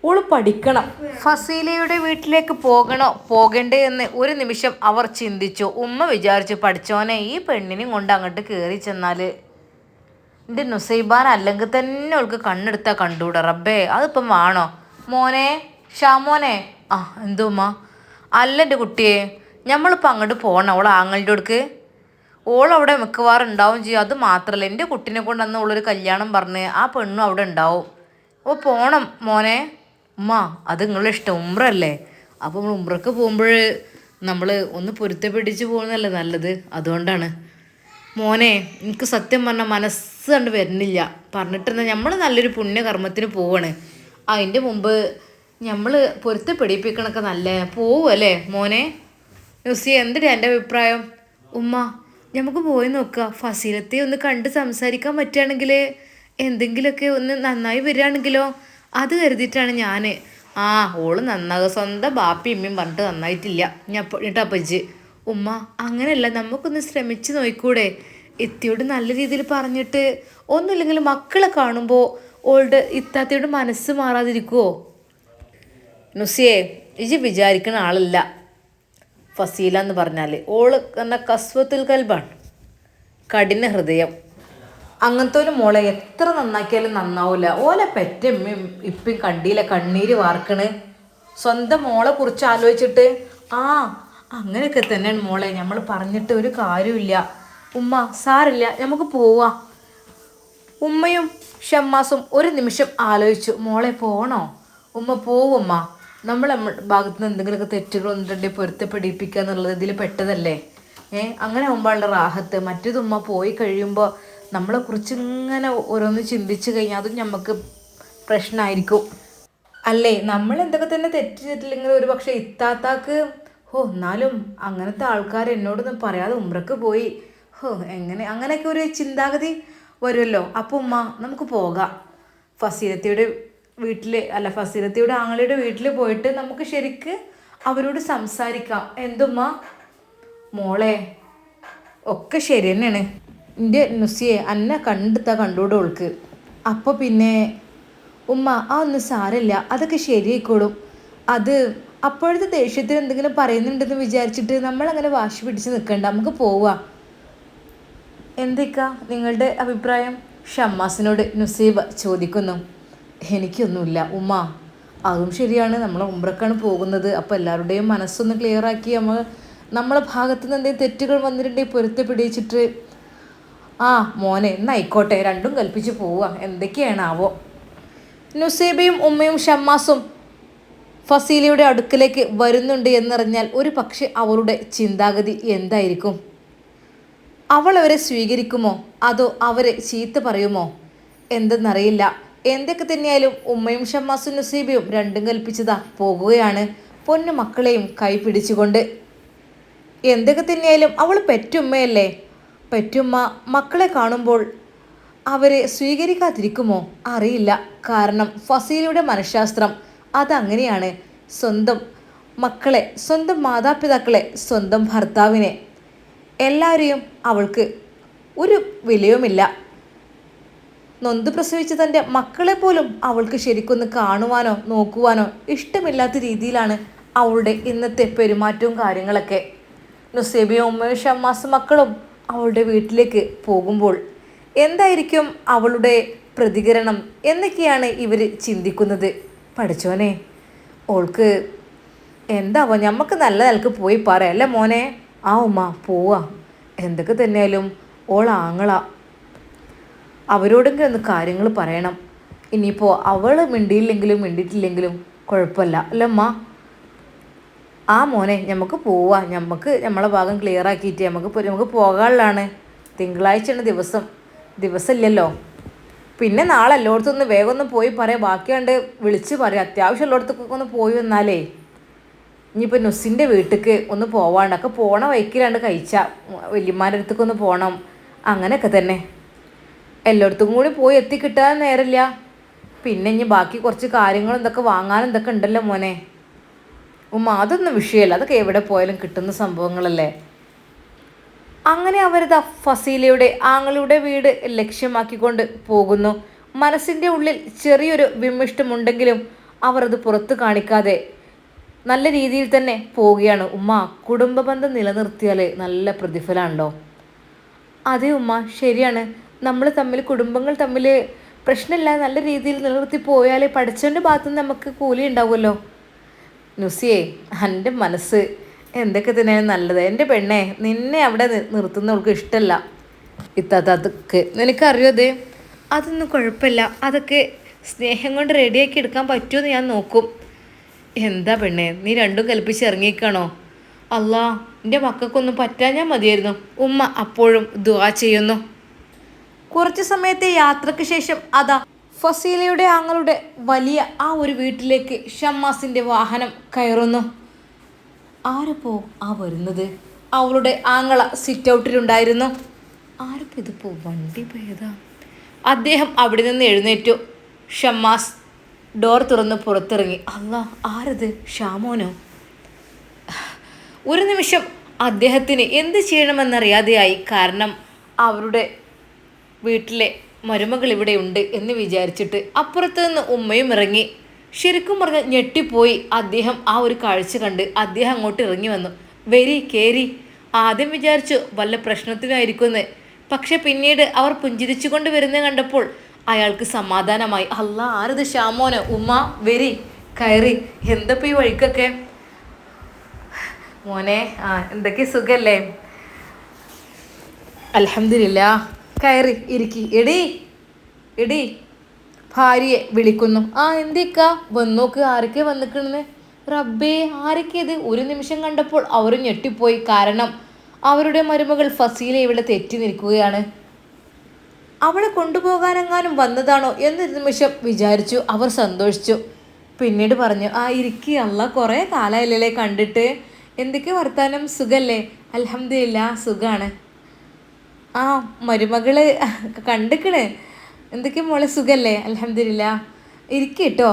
ഓൾ പഠിക്കണം. ഫസീലയുടെ വീട്ടിലേക്ക് പോകണോ പോകണ്ടേ എന്ന് ഒരു നിമിഷം അവർ ചിന്തിച്ചു. ഉമ്മ വിചാരിച്ചു, പഠിച്ചോനെ ഈ പെണ്ണിനെയും കൊണ്ട് അങ്ങോട്ട് കയറി ചെന്നാൽ എൻ്റെ നുസൈബാൻ അല്ലെങ്കിൽ തന്നെ അവൾക്ക് കണ്ണെടുത്താൽ കണ്ടുകൂടാ. റബ്ബേ, അതിപ്പം വേണോ? മോനെ ഷാമോനെ. എന്തോമ്മ? അല്ല എൻ്റെ കുട്ടിയെ, നമ്മളിപ്പോൾ അങ്ങോട്ട് പോകണം അവൾ ആങ്ങളുടെ അടുക്ക്. ഓളവിടെ മിക്കവാറും ഉണ്ടാവും ചെയ്യും. അത് മാത്രമല്ല, എൻ്റെ കുട്ടീനെ കൊണ്ട് അന്ന് ഉള്ളൊരു കല്യാണം പറഞ്ഞ് ആ പെണ്ണും അവിടെ ഉണ്ടാവും. അപ്പോൾ പോകണം മോനെ. ഉമ്മ അത് നിങ്ങളുടെ ഇഷ്ടം, ഉംറല്ലേ. അപ്പോൾ നമ്മൾ ഉംറക്ക് പോകുമ്പോൾ നമ്മൾ ഒന്ന് പൊരുത്തപ്പെടിച്ച് പോകുന്നതല്ലേ നല്ലത്. അതുകൊണ്ടാണ് മോനെ. എനിക്ക് സത്യം പറഞ്ഞാൽ മനസ്സ് കണ്ട് വരുന്നില്ല. പറഞ്ഞിട്ടെന്നാൽ നമ്മൾ നല്ലൊരു പുണ്യകർമ്മത്തിന് പോവാണ്. അതിൻ്റെ മുമ്പ് നമ്മൾ പൊരുത്തപ്പെടിപ്പിക്കണൊക്കെ നല്ല പോവുമല്ലേ മോനെ? നുസി, എന്തിനാ എൻ്റെ അഭിപ്രായം? ഉമ്മ നമുക്ക് പോയി നോക്കുക. ഫസീലത്തെ ഒന്ന് കണ്ട് സംസാരിക്കാൻ പറ്റുകയാണെങ്കിൽ, എന്തെങ്കിലുമൊക്കെ ഒന്ന് നന്നായി വരികയാണെങ്കിലോ, അത് കരുതിയിട്ടാണ് ഞാൻ. ഓള് നന്നാകുക. സ്വന്തം ബാപ്പി ഇമ്മയും പറഞ്ഞിട്ട് നന്നായിട്ടില്ല. എന്നിട്ടപ്പച്ച് ഉമ്മ അങ്ങനെയല്ല, നമുക്കൊന്ന് ശ്രമിച്ച് നോക്കൂടെ? ഇത്തിയോട് നല്ല രീതിയിൽ പറഞ്ഞിട്ട് ഒന്നുമില്ലെങ്കിൽ മക്കളെ കാണുമ്പോൾ ഓളുടെ ഇത്താത്തയുടെ മനസ്സ് മാറാതിരിക്കുമോ? നുസിയെ, ഇജ് വിചാരിക്കുന്ന ആളല്ല ഫസീല എന്ന് പറഞ്ഞാൽ. ഓള് എന്ന കസ്വത്തുൽ കൽബാണ്, കഠിന ഹൃദയം. അങ്ങനത്തെ ഒരു മോളെ എത്ര നന്നാക്കിയാലും നന്നാവില്ല. ഓലെ പെറ്റമ്മയും ഇപ്പം കണ്ടില്ല കണ്ണീര് വാർക്കണ് സ്വന്തം മോളെ കുറിച്ച് ആലോചിച്ചിട്ട്. അങ്ങനെയൊക്കെ തന്നെയാണ് മോളെ, നമ്മൾ പറഞ്ഞിട്ട് ഒരു കാര്യമില്ല. ഉമ്മ സാരില്ല, നമുക്ക് പോവാം. ഉമ്മയും ഷമ്മാസും ഒരു നിമിഷം ആലോചിച്ചു. മോളെ പോകണോ? ഉമ്മ പോവുമ്മ. നമ്മൾ ഭാഗത്ത് നിന്ന് എന്തെങ്കിലുമൊക്കെ തെറ്റുകൾ വന്നിട്ടുണ്ടെങ്കിൽ പൊരുത്തപ്പെടിപ്പിക്കുക എന്നുള്ളത് ഇതിൽ പെട്ടതല്ലേ. അങ്ങനെ ആകുമ്പോഴുള്ള റാഹത്ത്. മറ്റേതുമ്മ പോയി കഴിയുമ്പോൾ നമ്മളെക്കുറിച്ച് ഇങ്ങനെ ഓരോന്ന് ചിന്തിച്ച് കഴിഞ്ഞാൽ അതും നമുക്ക് പ്രശ്നമായിരിക്കും. അല്ലേ, നമ്മൾ എന്തൊക്കെ തന്നെ തെറ്റ് ചെയ്തിട്ടില്ലെങ്കിൽ ഒരു പക്ഷേ ഇത്താത്താക്ക് എന്നാലും അങ്ങനത്തെ ആൾക്കാർ എന്നോടൊന്നും പറയാതെ ഉംറക്ക് പോയി അങ്ങനെയൊക്കെ ഒരു ചിന്താഗതി വരുമല്ലോ. അപ്പോൾ ഉമ്മ നമുക്ക് പോകാം, ഫസീലത്തിയുടെ ഫസീലത്തിയുടെ ആങ്ങളുടെ വീട്ടിൽ പോയിട്ട് നമുക്ക് ശരിക്ക് അവരോട് സംസാരിക്കാം. എന്തുമ്മ? മോളെ ഒക്കെ ശരി തന്നെയാണ്. എൻ്റെ നുസിയെ അന്നെ കണ്ടൂടെ ഓൾക്ക്. അപ്പോൾ പിന്നെ ഉമ്മ ഒന്നും സാരമില്ല, അതൊക്കെ ശരിയായിക്കോളും. അത് അപ്പോഴത്തെ ദേഷ്യത്തിൽ എന്തെങ്കിലും പറയുന്നുണ്ടെന്ന് വിചാരിച്ചിട്ട് നമ്മളങ്ങനെ വാശി പിടിച്ച് നിൽക്കണ്ട, നമുക്ക് പോവാം. എന്തൊക്കെയാ നിങ്ങളുടെ അഭിപ്രായം? ഷമ്മാസിനോട് നുസൈബ ചോദിക്കുന്നു. എനിക്കൊന്നുമില്ല ഉമ്മ, അതും ശരിയാണ്, നമ്മൾ ഉംറക്കാണ് പോകുന്നത്. അപ്പോൾ എല്ലാവരുടെയും മനസ്സൊന്ന് ക്ലിയറാക്കി നമ്മളെ ഭാഗത്തു നിന്ന് എന്തെങ്കിലും തെറ്റുകൾ വന്നിട്ടുണ്ടെങ്കിൽ പൊരുത്തപ്പെടിച്ചിട്ട് മോനെ എന്നായിക്കോട്ടെ, രണ്ടും കൽപ്പിച്ച് പോവുക. എന്തൊക്കെയാണാവോ? നുസൈബയും ഉമ്മയും ഷമ്മാസും ഫസീലയുടെ അടുക്കലേക്ക് വരുന്നുണ്ട് എന്നറിഞ്ഞാൽ ഒരു പക്ഷെ അവളുടെ ചിന്താഗതി എന്തായിരിക്കും? അവൾ അവരെ സ്വീകരിക്കുമോ അതോ അവരെ ചീത്ത പറയുമോ എന്തെന്നറിയില്ല. എന്തൊക്കെ തന്നെയായാലും ഉമ്മയും ഷമ്മാസും നുസൈബയും രണ്ടും കൽപ്പിച്ചതാ പോകുകയാണ്, പൊന്നു മക്കളെയും കൈ പിടിച്ചുകൊണ്ട്. എന്തൊക്കെ തന്നെയായാലും അവൾ പെറ്റുമ്മയല്ലേ. പെറ്റുമ്മ മക്കളെ കാണുമ്പോൾ അവരെ സ്വീകരിക്കാതിരിക്കുമോ അറിയില്ല. കാരണം ഫസീലയുടെ മനഃശാസ്ത്രം അതങ്ങനെയാണ്. സ്വന്തം മക്കളെ, സ്വന്തം മാതാപിതാക്കളെ, സ്വന്തം ഭർത്താവിനെ, എല്ലാവരെയും അവൾക്ക് ഒരു വിലയുമില്ല. നൊന്ത് പ്രസവിച്ച തൻ്റെ മക്കളെ പോലും അവൾക്ക് ശരിക്കൊന്ന് കാണുവാനോ നോക്കുവാനോ ഇഷ്ടമില്ലാത്ത രീതിയിലാണ് അവളുടെ ഇന്നത്തെ പെരുമാറ്റവും കാര്യങ്ങളൊക്കെ. നുസൈബയും ഉമ്മയും ഷമ്മാസ് മക്കളും അവളുടെ വീട്ടിലേക്ക് പോകുമ്പോൾ എന്തായിരിക്കും അവളുടെ പ്രതികരണം എന്നൊക്കെയാണ് ഇവർ ചിന്തിക്കുന്നത്. പഠിച്ചോനെ, ഓൾക്ക് എന്താവോ, ഞമ്മക്ക് നല്ല നിലക്ക് പോയി പറയല്ലേ മോനെ. ഉമ്മ പോവാ. എന്തൊക്കെ തന്നെയാലും ആങ്ങള, അവരോടെങ്കിലും ഒന്ന് കാര്യങ്ങൾ പറയണം. ഇനിയിപ്പോൾ അവൾ മിണ്ടിയില്ലെങ്കിലും മിണ്ടിയിട്ടില്ലെങ്കിലും കുഴപ്പമില്ല അല്ലേ അമ്മ? മോനെ നമുക്ക് പോവാ, നമ്മളെ ഭാഗം ക്ലിയർ ആക്കിയിട്ട് നമുക്ക് പോകാനുള്ളതാണ്. തിങ്കളാഴ്ചയാണ് ദിവസമില്ലല്ലോ. പിന്നെ നാളെ എല്ലായിടത്തും ഒന്ന് വേഗം ഒന്ന് പോയി പറയാം, ബാക്കിയാണ്ട് വിളിച്ച് പറയാം. അത്യാവശ്യം എല്ലായിടത്തൊക്കെ ഒന്ന് പോയി വന്നാലേ ഇനിയിപ്പോൾ നുസിൻ്റെ വീട്ടിലേക്ക് ഒന്ന് പോവാണ്ടൊക്കെ പോണ വൈക്കിലാണ്ട് കഴിച്ചാൽ വല്യമ്മാൻ്റെ അടുത്തേക്ക് ഒന്ന് പോകണം. അങ്ങനെയൊക്കെ തന്നെ എല്ലായിടത്തും കൂടി പോയി എത്തിക്കിട്ടാൻ നേരമില്ല. പിന്നെ ഇനി ബാക്കി കുറച്ച് കാര്യങ്ങളും എന്തൊക്കെ വാങ്ങാനും എന്തൊക്കെ ഉണ്ടല്ലോ മോനെ. അതൊന്നും വിഷയമല്ല, അതൊക്കെ എവിടെ പോയാലും കിട്ടുന്ന സംഭവങ്ങളല്ലേ. അങ്ങനെ അവരിതാ ഫസീലയുടെ ആങ്ങളുടെ വീട് ലക്ഷ്യമാക്കിക്കൊണ്ട് പോകുന്നു. മനസ്സിൻ്റെ ഉള്ളിൽ ചെറിയൊരു വിമിഷ്ടമുണ്ടെങ്കിലും അവർ അത് പുറത്ത് കാണിക്കാതെ നല്ല രീതിയിൽ തന്നെ പോവുകയാണ്. കുടുംബ ബന്ധം നിലനിർത്തിയാൽ നല്ല പ്രതിഫലമുണ്ടോ? അതെ ശരിയാണ്. നമ്മൾ തമ്മിൽ, കുടുംബങ്ങൾ തമ്മിൽ പ്രശ്നമില്ലാതെ നല്ല രീതിയിൽ നിലനിർത്തി പോയാൽ പഠിച്ചവൻ്റെ ഭാഗത്തുനിന്ന് നമുക്ക് കൂലി ഉണ്ടാവുമല്ലോ. നുസിയെ, എൻ്റെ മനസ്സ് എന്തൊക്കെ തന്നെയാണ് നല്ലത്. എൻ്റെ പെണ്ണെ, നിന്നെ അവിടെ നിർത്തുന്നവൾക്ക് ഇഷ്ടമല്ല. ഇത്താത്തക്ക് നിനക്കറിയോ? അതൊന്നും കുഴപ്പമില്ല, അതൊക്കെ സ്നേഹം കൊണ്ട് റെഡിയാക്കി എടുക്കാൻ പറ്റുമെന്ന് ഞാൻ നോക്കും. എന്താ പെണ്ണെ, നീ രണ്ടും കൽപ്പിച്ച് ഇറങ്ങിക്കാണോ? അല്ലാ, എൻ്റെ മക്കൾക്കൊന്നും പറ്റാഞ്ഞാൽ മതിയായിരുന്നു. ഉമ്മ അപ്പോഴും ദുആ ചെയ്യുന്നു. കുറച്ച് സമയത്തെ യാത്രയ്ക്ക് ശേഷം അതാ ഫസീലയുടെ ആങ്ങളുടെ വലിയ ഒരു വീട്ടിലേക്ക് ഷമ്മാസിൻ്റെ വാഹനം കയറുന്നു. ആരപ്പോ വരുന്നത്? അവളുടെ ആങ്ങള സിറ്റ് ഔട്ടിലുണ്ടായിരുന്നു. ആരപ്പോൾ ഇതിപ്പോൾ വണ്ടി പോയതാ? അദ്ദേഹം അവിടെ നിന്ന് എഴുന്നേറ്റു. ഷമ്മാസ് ഡോർ തുറന്ന് പുറത്തിറങ്ങി. അല്ലാ, ആരത്? ഷാമോനോ? ഒരു നിമിഷം അദ്ദേഹത്തിന് എന്ത് ചെയ്യണമെന്നറിയാതെയായി. കാരണം അവരുടെ വീട്ടിലെ മരുമകൾ ഇവിടെ ഉണ്ട് എന്ന് വിചാരിച്ചിട്ട് അപ്പുറത്ത് നിന്ന് ഉമ്മയും ഇറങ്ങി. ശരിക്കും പറഞ്ഞാൽ ഞെട്ടിപ്പോയി അദ്ദേഹം. ഒരു കാഴ്ച കണ്ട് അദ്ദേഹം അങ്ങോട്ട് ഇറങ്ങി വന്നു. കേറി. ആദ്യം വിചാരിച്ചു വല്ല പ്രശ്നത്തിനായിരിക്കുമെന്ന്. പക്ഷെ പിന്നീട് അവർ പുഞ്ചിരിച്ചു കൊണ്ട് വരുന്നത് കണ്ടപ്പോൾ അയാൾക്ക് സമാധാനമായി. അല്ലാ, ആരത്? ഷാമോന്. ഉമ്മ കയറി. എന്തപ്പോൾ ഈ വഴിക്കൊക്കെ? മോനെ, എന്തൊക്കെ സുഖല്ലേ? അൽഹംദുലില്ലാ. കയറി ഇരിക്കി. എടി ഭാര്യയെ വിളിക്കുന്നു. എന്തേക്കാ വന്നോക്ക്, ആരൊക്കെ വന്നിക്കണെന്ന്? റബ്ബേ, ആരൊക്കെ ഇത്? ഒരു നിമിഷം കണ്ടപ്പോൾ അവർ ഞെട്ടിപ്പോയി. കാരണം അവരുടെ മരുമകൾ ഫസീല ഇവിടെ തെറ്റി നിൽക്കുകയാണ്. അവളെ കൊണ്ടുപോകാനെങ്ങാനും വന്നതാണോ എന്നൊരു നിമിഷം വിചാരിച്ചു. അവർ സന്തോഷിച്ചു. പിന്നീട് പറഞ്ഞു, ആ ഇരിക്കുക, അല്ല കുറേ കാലമായില്ലേ കണ്ടിട്ട്, എന്തൊക്കെ വർത്താനം, സുഖല്ലേ? അൽഹംദുലില്ലാ സുഖാണ്. ആ മരുമകള് കണ്ടിക്കണ്, എന്തൊക്കെ മോളെ സുഖല്ലേ? അൽഹംദുലില്ലാ. ഇരിക്കട്ടോ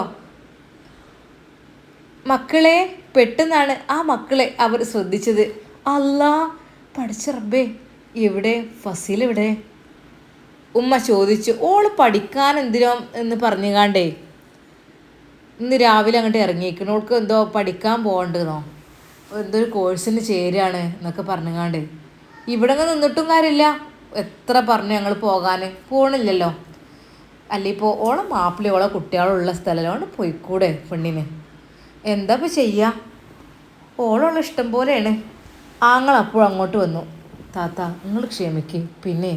മക്കളെ. പെട്ടെന്നാണ് ആ മക്കളെ അവർ ശ്രദ്ധിച്ചത്. അല്ലാ പഠിച്ച റബ്ബേ, എവിടെ ഫസീൽ എവിടെ? ഉമ്മ ചോദിച്ചു. ഓള് പഠിക്കാൻ എന്തിനോ എന്ന് പറഞ്ഞുകാണ്ടേ ഇന്ന് രാവിലെ അങ്ങോട്ട് ഇറങ്ങിയിരിക്കണം. ഓൾക്ക് എന്തോ പഠിക്കാൻ പോകണ്ടെന്നോ എന്തോ ഒരു കോഴ്സിന് ചേരുകയാണ് എന്നൊക്കെ പറഞ്ഞുകാണ്ട്. ഇവിടെ അങ്ങ് നിന്നിട്ടും കാര്യമില്ല. എത്ര പറഞ്ഞു ഞങ്ങൾ പോകാൻ, പോകണില്ലല്ലോ. അല്ല ഇപ്പോൾ ഓളെ മാപ്പിളി ഓളെ കുട്ടികളുള്ള സ്ഥലമാണ്, പോയിക്കൂടെ പെണ്ണിന്? എന്താ ഇപ്പോൾ ചെയ്യുക? ഓളുള്ള ഇഷ്ടം പോലെയാണ്. ആങ്ങളപ്പോൾ അങ്ങോട്ട് വന്നു. താത്ത നിങ്ങൾ ക്ഷമിക്കും. പിന്നെ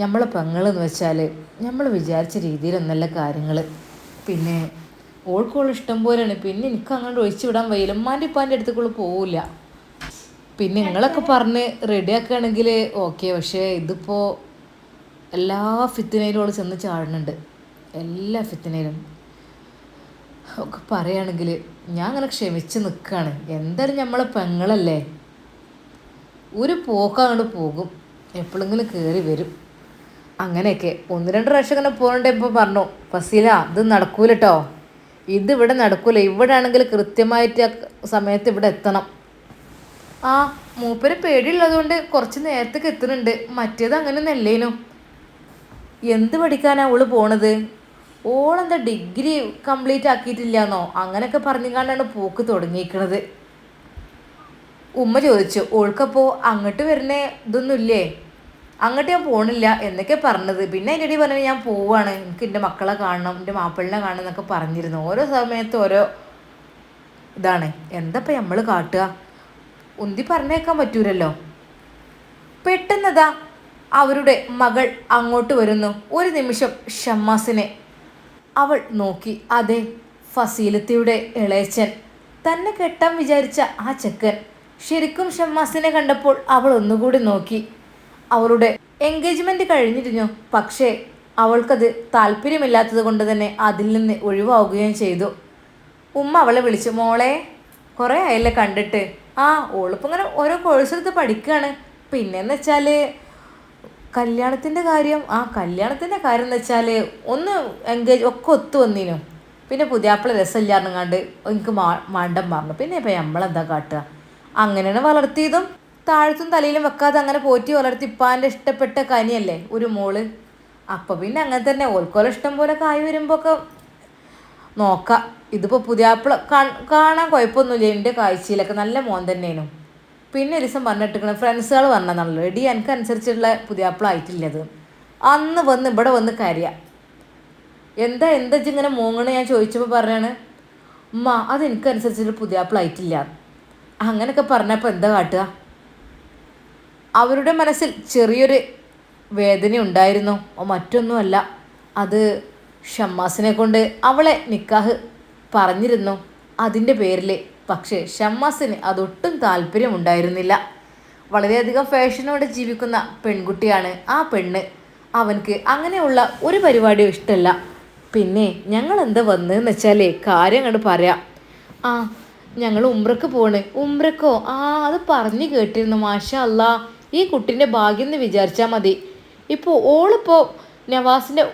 നമ്മളെ പെങ്ങളെന്ന് വെച്ചാൽ നമ്മൾ വിചാരിച്ച രീതിയിലൊന്നല്ല കാര്യങ്ങൾ. പിന്നെ ഓൾക്കോൾ ഇഷ്ടം പോലെയാണ്. പിന്നെ എനിക്ക് അങ്ങോട്ട് ഒഴിച്ചു വിടാൻ വയ്യില്ല. ഉമ്മാൻ്റെ ഇപ്പാൻ്റെ അടുത്തേക്കുള്ള പോവില്ല. പിന്നെ നിങ്ങളൊക്കെ പറഞ്ഞ് റെഡിയാക്കുകയാണെങ്കിൽ ഓക്കെ. പക്ഷേ ഇതിപ്പോൾ എല്ലാ ഫിത്തിനയിലും ഓൾ ചെന്ന് ചാടുന്നുണ്ട്. എല്ലാ ഫിത്തിനയിലും ഒക്കെ പറയുകയാണെങ്കിൽ ഞാൻ അങ്ങനെ ക്ഷമിച്ച് നിൽക്കുകയാണ്. എന്തായാലും നമ്മളെ പെങ്ങളല്ലേ, ഒരു പോക്കങ്ങോട്ട് പോകും, എപ്പോഴെങ്കിലും കയറി വരും. അങ്ങനെയൊക്കെ 1-2 പ്രാവശ്യം ഇങ്ങനെ പോകണ്ടേ. ഇപ്പോൾ പറഞ്ഞു, ഫസീല ഇത് നടക്കൂല കേട്ടോ, ഇതിവിടെ നടക്കൂല. ഇവിടെ ആണെങ്കിൽ കൃത്യമായിട്ട് സമയത്ത് ഇവിടെ എത്തണം. ആ മൂപ്പര് പേടിയുള്ളതുകൊണ്ട് കുറച്ച് നേരത്തേക്ക് എത്തുന്നുണ്ട്. മറ്റേത് അങ്ങനെയൊന്നും അല്ലേനു. എന്ത് പഠിക്കാനാണ് ഓള് പോണത്? ഓളെന്താ ഡിഗ്രി കംപ്ലീറ്റ് ആക്കിയിട്ടില്ലാന്നോ അങ്ങനെയൊക്കെ പറഞ്ഞുകൊണ്ടാണ് പോക്ക് തുടങ്ങിയിരിക്കണത്. ഉമ്മ ചോദിച്ചു, ഓൾക്കപ്പോൾ അങ്ങോട്ട് വരുന്ന ഇതൊന്നും ഇല്ലേ? അങ്ങോട്ട് ഞാൻ പോകണില്ല എന്നൊക്കെ പറഞ്ഞത്. പിന്നെ അതിൻ്റെ ഇടയിൽ പറഞ്ഞു, ഞാൻ പോവാണ്, എനിക്ക് എൻ്റെ മക്കളെ കാണണം, എൻ്റെ മാപ്പിളിനെ കാണണം എന്നൊക്കെ പറഞ്ഞിരുന്നു. ഓരോ സമയത്ത് ഓരോ ഇതാണ്. എന്തപ്പോൾ നമ്മൾ കാട്ടുക? ഉന്തി പറഞ്ഞേക്കാൻ പറ്റൂലല്ലോ. പെട്ടെന്നതാ അവരുടെ മകൾ അങ്ങോട്ട് വരുന്നു. ഒരു നിമിഷം ഷമ്മാസിനെ അവൾ നോക്കി. അതെ, ഫസീലത്തിയുടെ ഇളയച്ചൻ, തന്നെ കെട്ടാൻ വിചാരിച്ച ആ ചെക്കൻ. ശരിക്കും ഷമ്മാസിനെ കണ്ടപ്പോൾ അവൾ ഒന്നുകൂടി നോക്കി. അവളുടെ എൻഗേജ്മെൻറ്റ് കഴിഞ്ഞിരുന്നു. പക്ഷേ അവൾക്കത് താല്പര്യമില്ലാത്തത് കൊണ്ട് തന്നെ അതിൽ നിന്ന് ഒഴിവാവുകയും ചെയ്തു. ഉമ്മ അവളെ വിളിച്ചു, മോളെ കുറേ ആയല്ലേ കണ്ടിട്ട്? ആ ഓളിപ്പോൾ ഇങ്ങനെ ഓരോ കോഴ്സെടുത്ത് പഠിക്കുകയാണ്. പിന്നെന്ന് വെച്ചാൽ കല്യാണത്തിൻ്റെ കാര്യം എന്ന് വെച്ചാൽ ഒന്ന് എൻഗേജ് ഒക്കെ ഒത്തു വന്നിനു. പിന്നെ പുതിയാപ്പിള രസമില്ലായിരുന്നങ്ങാണ്ട് എനിക്ക് മണ്ടം പറഞ്ഞു. പിന്നെ ഇപ്പം നമ്മളെന്താ കാട്ടുക? അങ്ങനെയാണ് വളർത്തിയതും. താഴത്തും തലയിലും വെക്കാതെ അങ്ങനെ പോറ്റി വളർത്തി. ഇപ്പാൻ്റെ ഇഷ്ടപ്പെട്ട കനിയല്ലേ ഒരു മോള്. അപ്പം പിന്നെ അങ്ങനെ തന്നെ ഓൽക്കോല ഇഷ്ടം പോലെ കായ് വരുമ്പോൾ ഒക്കെ നോക്കാം. ഇതിപ്പോൾ പുതിയാപ്പിള കാണാൻ കുഴപ്പമൊന്നുമില്ല. എൻ്റെ കാഴ്ചയിലൊക്കെ നല്ല മോൻ തന്നെയാണ്. പിന്നെ ഒരു ദിവസം പറഞ്ഞിട്ടിരിക്കണം, ഫ്രണ്ട്സുകൾ പറഞ്ഞതാണല്ലോ, എടി എനിക്കനുസരിച്ചുള്ള പുതിയാപ്പിള ആയിട്ടില്ലത്. അന്ന് വന്ന് ഇവിടെ വന്ന് കരയാം. എന്താ ഇങ്ങനെ മൂങ്ങണ് ഞാൻ ചോദിച്ചപ്പോൾ പറയാണ്, ഉമ്മ അതെനിക്കനുസരിച്ചുള്ള പുതിയാപ്പിള ആയിട്ടില്ല. അങ്ങനെയൊക്കെ പറഞ്ഞപ്പോൾ എന്താ കാട്ടുക? അവരുടെ മനസ്സിൽ ചെറിയൊരു വേദന ഉണ്ടായിരുന്നു. മറ്റൊന്നുമല്ല, അത് ഷമ്മാസിനെ കൊണ്ട് അവളെ നിക്കാഹ് പറഞ്ഞിരുന്നു അതിൻ്റെ പേരിൽ. പക്ഷേ ഷമ്മാസിന് അതൊട്ടും താല്പര്യമുണ്ടായിരുന്നില്ല. വളരെയധികം ഫാഷനോടെ ജീവിക്കുന്ന പെൺകുട്ടിയാണ് ആ പെണ്ണ്. അവൻക്ക് അങ്ങനെയുള്ള ഒരു പരിപാടിയും ഇഷ്ടമല്ല. പിന്നെ ഞങ്ങൾ എന്താ വന്നതെന്ന് വെച്ചാൽ കാര്യം അങ്ങോട്ട് പറയാം. ആ ഞങ്ങൾ ഉംറക്ക് പോണ്. ഉംറക്കോ? ആ അത് പറഞ്ഞു കേട്ടിരുന്നു. മാഷാ അല്ലാ, ഈ കുട്ടീൻ്റെ ഭാഗ്യം എന്ന് വിചാരിച്ചാൽ മതി. ഇപ്പോൾ ഓളിപ്പോൾ നവാസിൻ്റെ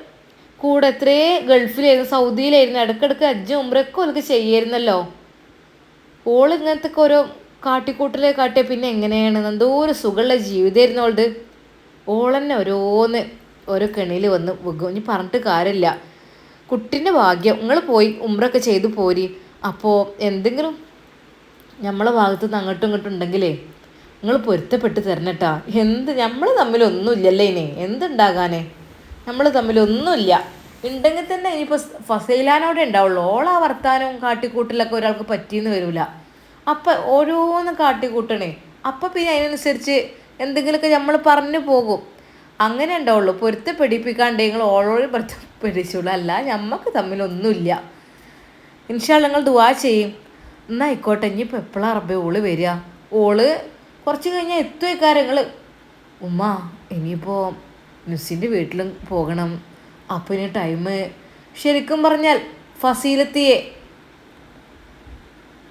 കൂടെ എത്രയേ ഗൾഫിലായിരുന്നു, സൗദിയിലായിരുന്നു. ഇടയ്ക്കിടയ്ക്ക് ഹജ്ജ് ഉംറക്ക് ഓൾക്ക് ചെയ്യായിരുന്നല്ലോ. ഇങ്ങനത്തെ ഓരോ കാട്ടിക്കൂട്ടലേ കാട്ടിയ പിന്നെ എങ്ങനെയാണ്? എന്തോ ഒരു സുഖമുള്ള ജീവിതമായിരുന്നു ഓൾത്. ഓളെന്നെ ഓരോ കെണിയിൽ വന്ന് വിൽക്കും. ഇനി പറഞ്ഞിട്ട് കാര്യമില്ല. കുട്ടീൻ്റെ ഭാഗ്യം. നിങ്ങൾ പോയി ഉംറയൊക്കെ ചെയ്ത് പോരി. അപ്പോൾ എന്തെങ്കിലും നമ്മളെ ഭാഗത്ത് നിന്ന് അങ്ങോട്ടും ഇങ്ങോട്ടും ഉണ്ടെങ്കിലേ നിങ്ങൾ പൊരുത്തപ്പെട്ട് തരണട്ടാ. നമ്മൾ തമ്മിലൊന്നുമില്ലല്ലേ ഇനി എന്തുണ്ടാകാനേ? നമ്മൾ തമ്മിലൊന്നുമില്ല. ഉണ്ടെങ്കിൽ തന്നെ ഇനിയിപ്പോൾ ഫസൈലാനോടെ ഉണ്ടാവുള്ളൂ. ഓളാ വർത്താനവും കാട്ടിക്കൂട്ടലൊക്കെ ഒരാൾക്ക് പറ്റിയെന്ന് വരില്ല. അപ്പം ഓരോന്നും കാട്ടിക്കൂട്ടണേ. അപ്പം പിന്നെ അതിനനുസരിച്ച് എന്തെങ്കിലുമൊക്കെ നമ്മൾ പറഞ്ഞു പോകും. അങ്ങനെ ഉണ്ടാവുള്ളൂ. പൊരുത്തപ്പെടിപ്പിക്കാണ്ട് നിങ്ങൾ ഓളോട് പൊരുത്തപ്പെടിച്ചുള്ളൂ. അല്ല നമുക്ക് തമ്മിലൊന്നുമില്ല. ഇൻഷാ അല്ലാ നിങ്ങൾ ദുആ ചെയ്യും. എന്നായിക്കോട്ടെ. ഇനിയിപ്പോൾ എപ്പോഴാണ് റബ്ബേ ഓള് വരിക? ഓള് കുറച്ച് കഴിഞ്ഞാൽ എത്തുക കാര്യങ്ങൾ. ഉമ്മ ഇനിയിപ്പോൾ നുസിൻ്റെ വീട്ടിലും പോകണം, അപ്പോൾ ഇനി ടൈം. ശരിക്കും പറഞ്ഞാൽ ഫസീലത്തിയെ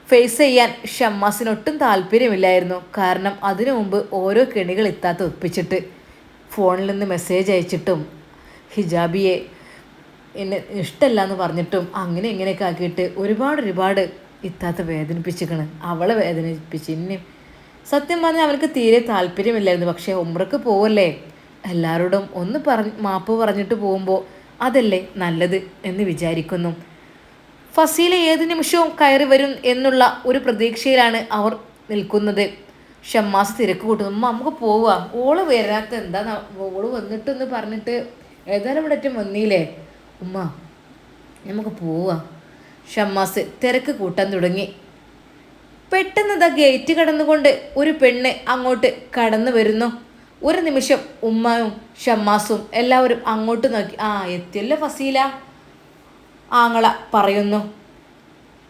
ഫേസ് ചെയ്യാൻ ഷമ്മാസിനൊട്ടും താല്പര്യമില്ലായിരുന്നു. കാരണം അതിനു മുമ്പ് ഓരോ കെണികൾ ഇത്താത്ത ഒപ്പിച്ചിട്ട് ഫോണിൽ നിന്ന് മെസ്സേജ് അയച്ചിട്ടും ഹിജാബിയെ എന്നെ ഇഷ്ടമല്ല എന്ന് പറഞ്ഞിട്ടും അങ്ങനെ ഇങ്ങനെയൊക്കെ ആക്കിയിട്ട് ഒരുപാട് ഇത്താത്ത വേദനിപ്പിച്ചിരിക്കണ്. അവളെ വേദനിപ്പിച്ച് ഇനിയും സത്യം പറഞ്ഞാൽ അവൾക്ക് തീരെ താല്പര്യമില്ലായിരുന്നു. പക്ഷേ ഉംറക്ക് പോവല്ലേ, എല്ലാവരോടും ഒന്ന് മാപ്പ് പറഞ്ഞിട്ട് പോകുമ്പോൾ അതല്ലേ നല്ലത് എന്ന് വിചാരിക്കുന്നു. ഫസീല ഏത് നിമിഷവും കയറി വരും എന്നുള്ള ഒരു പ്രതീക്ഷയിലാണ് അവർ നിൽക്കുന്നത്. ഷമ്മാസ് തിരക്ക് കൂട്ടുന്നു. ഉമ്മ നമുക്ക് പോവാ, ഓള് വരാത്ത എന്താ, ഓള് വന്നിട്ടെന്ന് പറഞ്ഞിട്ട് ഏതായാലും ഇവിടെ ഏറ്റവും വന്നില്ലേ ഉമ്മ, നമുക്ക് പോവാ. ഷമ്മാസ് തിരക്ക് കൂട്ടാൻ തുടങ്ങി. പെട്ടെന്ന് ഗേറ്റ് കടന്നുകൊണ്ട് ഒരു പെണ്ണ് അങ്ങോട്ട് കടന്നു വരുന്നു. ഒരു നിമിഷം ഉമ്മയും ഷമ്മാസും എല്ലാവരും അങ്ങോട്ട് നോക്കി. എത്തിയല്ലോ ഫസീല, ആങ്ങള പറയുന്നു.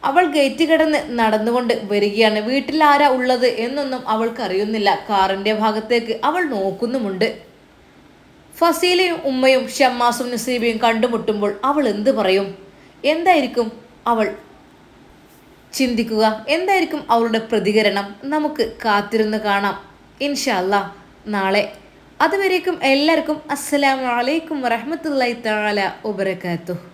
അവൾ ഗേറ്റ് കടന്ന് നടന്നുകൊണ്ട് വരികയാണ്. വീട്ടിൽ ആരാ ഉള്ളത് എന്നൊന്നും അവൾക്ക് അറിയുന്നില്ല. കാറിൻ്റെ ഭാഗത്തേക്ക് അവൾ നോക്കുന്നുമുണ്ട്. ഫസീലയും ഉമ്മയും ഷമ്മാസും നസീബയും കണ്ടുമുട്ടുമ്പോൾ അവൾ എന്ത് പറയും? എന്തായിരിക്കും അവൾ ചിന്തിക്കുക? എന്തായിരിക്കും അവളുടെ പ്രതികരണം? നമുക്ക് കാത്തിരുന്ന് കാണാം ഇൻഷാ അല്ലാ നാളെ. അതുവരേക്കും എല്ലാവർക്കും അസ്സലാമു അലൈക്കും വറഹ്മത്തുള്ളാഹി തആല വബറകാതുഹു.